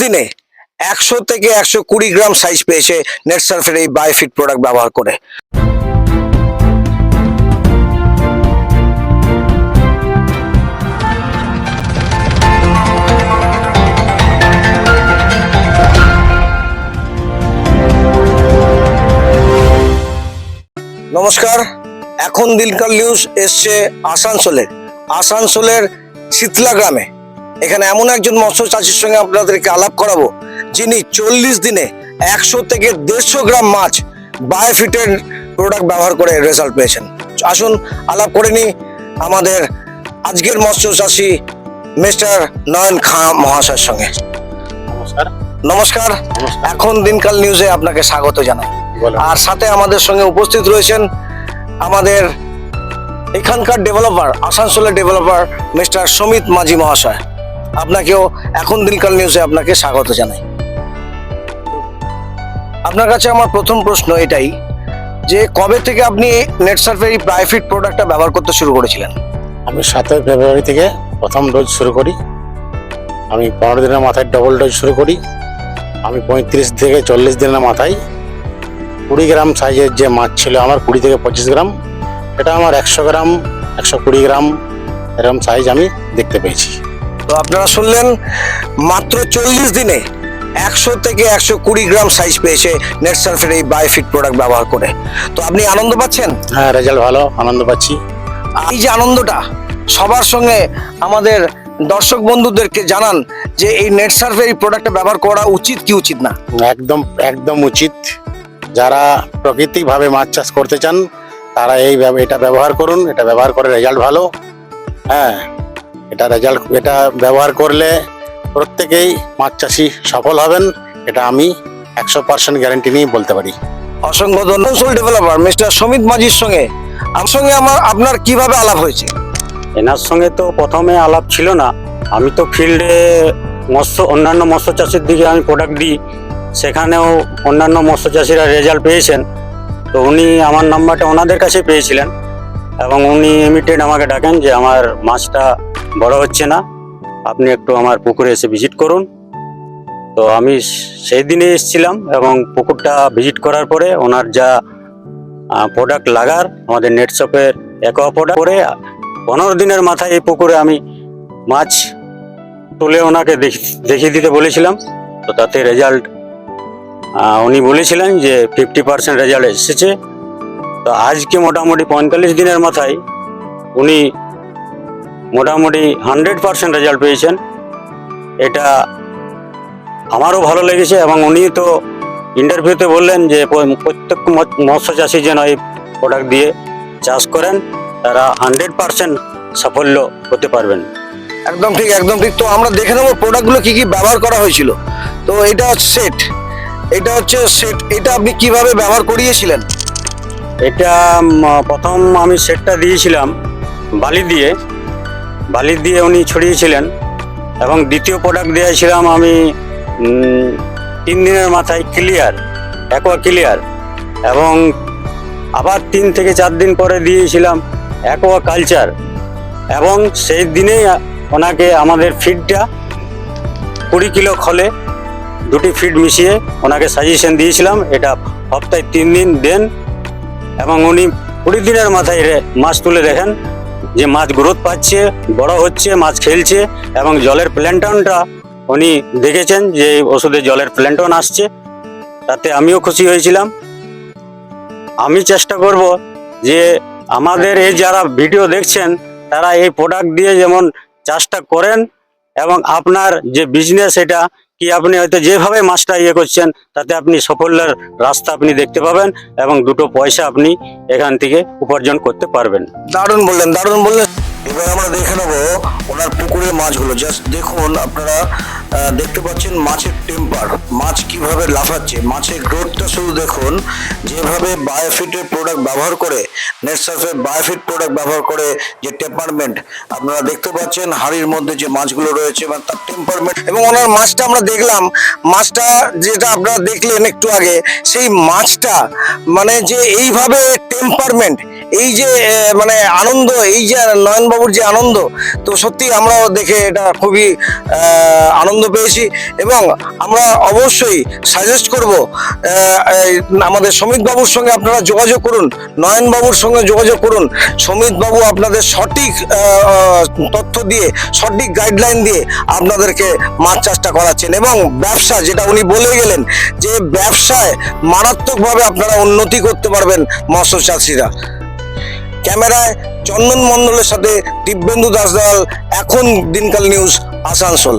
দিনে 100 থেকে 120 গ্রাম সাইজ পেয়েছে নেটসার্ফের এই বায়োফিট প্রোডাক্ট ব্যবহার করে। নমস্কার, এখন দিনকাল নিউজ এসছে আসানসোলের শীতলা গ্রামে। এখানে এমন একজন মৎস্য চাষির সঙ্গে আপনাদেরকে আলাপ করাবো, যিনি 40 দিনে 100 থেকে 150 গ্রাম মাছ বায়োফিটের প্রোডাক্ট ব্যবহার করে রেজাল্ট পেয়েছেন। আসুন আলাপ করে নি আমাদের আজকের মৎস্য চাষি মিস্টার নয়ন খাঁ মহাশয়ের সঙ্গে। নমস্কার, এখন দিনকাল নিউজে আপনাকে স্বাগত জানাই। আর সাথে আমাদের সঙ্গে উপস্থিত রয়েছেন আমাদের এখানকার ডেভেলপার, আসানসোলের ডেভেলপার মিস্টার সমিত মাঝি মহাশয়। আপনাকেও এখন দিনকাল নিউজে আপনাকে স্বাগত জানাই। আপনার কাছে আমার প্রথম প্রশ্ন এটাই যে কবে থেকে আপনি নেটসার্ফের এই বায়োফিট প্রোডাক্টটা ব্যবহার করতে শুরু করেছিলেন? আমি 7 ফেব্রুয়ারি থেকে প্রথম ডোজ শুরু করি। আমি 15 দিনের মাথায় ডবল ডোজ শুরু করি। আমি 35 থেকে 40 দিনের মাথায় 20 গ্রাম সাইজের যে মাছ ছিল আমার 20 থেকে 25 গ্রাম, এটা আমার 100 গ্রাম 120 গ্রাম এরকম সাইজ আমি দেখতে পেয়েছি। তো আপনারা শুনলেন, মাত্র 40 দিনে 100 থেকে 120 গ্রাম সাইজ পেয়েছে নেটসার্ফের এই বায়োফিট প্রোডাক্ট ব্যবহার করে। তো আপনি আনন্দ পাচ্ছেন? হ্যাঁ, রেজাল্ট ভালো, আনন্দ পাচ্ছি। এই যে আনন্দটা সবার সঙ্গে আমাদের দর্শক বন্ধুদেরকে জানান যে এই নেটসার্ফের এই প্রোডাক্টটা ব্যবহার করা উচিত কি উচিত না? একদম একদম উচিত। যারা প্রাকৃতিকভাবে মাছ চাষ করতে চান তারা এটা ব্যবহার করুন। এটা ব্যবহার করে রেজাল্ট ভালো। হ্যাঁ, এটা ব্যবহার করলে প্রত্যেকেই মাছ চাষি সফল হবেন, এটা আমি 100% গ্যারান্টি নিয়ে বলতে পারি। অসংখ্য ধন্যবাদ। ডেভেলপার মিস্টার সমিত মাঝির সঙ্গে আপনার কিভাবে আলাপ হয়েছে? এনার সঙ্গে তো প্রথমে আলাপ ছিল না। আমি তো ফিল্ডে অন্যান্য মৎস্য চাষের দিকে আমি প্রোডাক্ট দিই, সেখানেও অন্যান্য মৎস্য চাষিরা রেজাল্ট পেয়েছেন। তো উনি আমার নাম্বারটা ওনাদের কাছে পেয়েছিলেন এবং উনি ইমিডিয়েট আমাকে ডাকেন যে আমার মাছটা বড় হচ্ছে না, আপনি একটু আমার পুকুরে এসে ভিজিট করুন। তো আমি সেই দিনে এসেছিলাম এবং পুকুরটা ভিজিট করার পরে ওনার যা প্রোডাক্ট লাগার আমাদের নেটসার্ফের অ্যাকোয়া প্রোডাক্ট করে 15 দিনের মাথায় এই পুকুরে আমি মাছ তুলে ওনাকে দেখিয়ে দিতে বলেছিলাম। তো তাতে রেজাল্ট উনি বলেছিলেন যে 50% রেজাল্ট এসেছে। তো আজকে মোটামুটি 45 দিনের মাথায় উনি মোটামুটি 100% রেজাল্ট পেয়েছেন। এটা আমারও ভালো লেগেছে এবং উনি তো ইন্টারভিউতে বললেন যে প্রত্যেক মৎস্য চাষি যেন এই প্রোডাক্ট দিয়ে চাষ করেন, তারা 100% সাফল্য হতে পারবেন। একদম ঠিক, একদম ঠিক। তো আমরা দেখে নেবো প্রোডাক্টগুলো কি কি ব্যবহার করা হয়েছিল। তো এটা সেট, এটা আপনি কিভাবে ব্যবহার করিয়েছিলেন? এটা প্রথম আমি সেটটা দিয়েছিলাম বালি দিয়ে উনি ছড়িয়েছিলেন এবং দ্বিতীয় প্রোডাক্ট দিয়েছিলাম আমি 3 দিনের মাথায় অ্যাকোয়া ক্লিয়ার এবং আবার 3 থেকে 4 দিন পরে দিয়েছিলাম অ্যাকোয়া কালচার। এবং সেই দিনেই ওনাকে আমাদের ফিডটা 20 কিলো খলে 2টি ফিড মিশিয়ে ওনাকে সাজেশন দিয়েছিলাম, এটা সপ্তাহে 3 দিন দেন। এবং উনি 20 দিনের মাথায় মাছ তুলে দেখেন যে মাছ গ্রোথ পাচ্ছে, বড় হচ্ছে, মাছ খেলছে এবং জলের প্ল্যান্টনটা উনি দেখেছেন যে এই ওষুধে জলের প্ল্যান্টন আসছে। তাতে আমিও খুশি হয়েছিলাম। আমি চেষ্টা করব যে আমাদের এই যারা ভিডিও দেখছেন তারা এই প্রোডাক্ট দিয়ে যেমন চাষটা করেন এবং আপনার যে বিজনেস এটা কি আপনি হয়তো যেভাবে মাছটা করছেন তাতে আপনি সাফল্যের রাস্তা আপনি দেখতে পাবেন এবং 2টো পয়সা আপনি এখান থেকে উপার্জন করতে পারবেন। দারুণ বললেন। এবার আমরা দেখে নেবো ওনার পুকুরের মাছগুলো। জাস্ট দেখুন, আপনারা দেখতে পাচ্ছেন মাছের টেম্পার, মাছ কিভাবে লাফাচ্ছে, মাছের গ্রোথটা শুধু দেখুন। যেভাবে বায়োফিটের প্রোডাক্ট ব্যবহার করে, নেটসার্ফের বায়োফিট প্রোডাক্ট ব্যবহার করে যে টেম্পারমেন্ট আপনারা দেখতে পাচ্ছেন, হাড়ির মধ্যে যে মাছগুলো রয়েছে এবং তার টেম্পারমেন্ট, এবং ওনার মাছটা আমরা দেখলাম, মাছটা যেটা আপনারা দেখলেন একটু আগে, সেই মাছটা মানে যে এইভাবে টেম্পারমেন্ট, এই যে মানে আনন্দ, এই যে নয়নবাবুর যে আনন্দ, তো সত্যি আমরাও দেখে এটা খুবই আনন্দ পেয়েছি। এবং আমরা অবশ্যই সাজেস্ট করব আমাদের সমিত বাবুর সঙ্গে আপনারা যোগাযোগ করুন, নয়নবাবুর সঙ্গে যোগাযোগ করুন। সমিত বাবু আপনাদের সঠিক তথ্য দিয়ে, সঠিক গাইডলাইন দিয়ে আপনাদেরকে মাছ চাষটা করাচ্ছেন। এবং ব্যবসা, যেটা উনি বলে গেলেন যে ব্যবসায় মারাত্মকভাবে আপনারা উন্নতি করতে পারবেন মৎস্য চাষিরা। ক্যামেরায় চন্দন মণ্ডলের সাথে দিব্যেন্দু দাসদাল, এখন দিনকাল নিউজ, আসানসোল।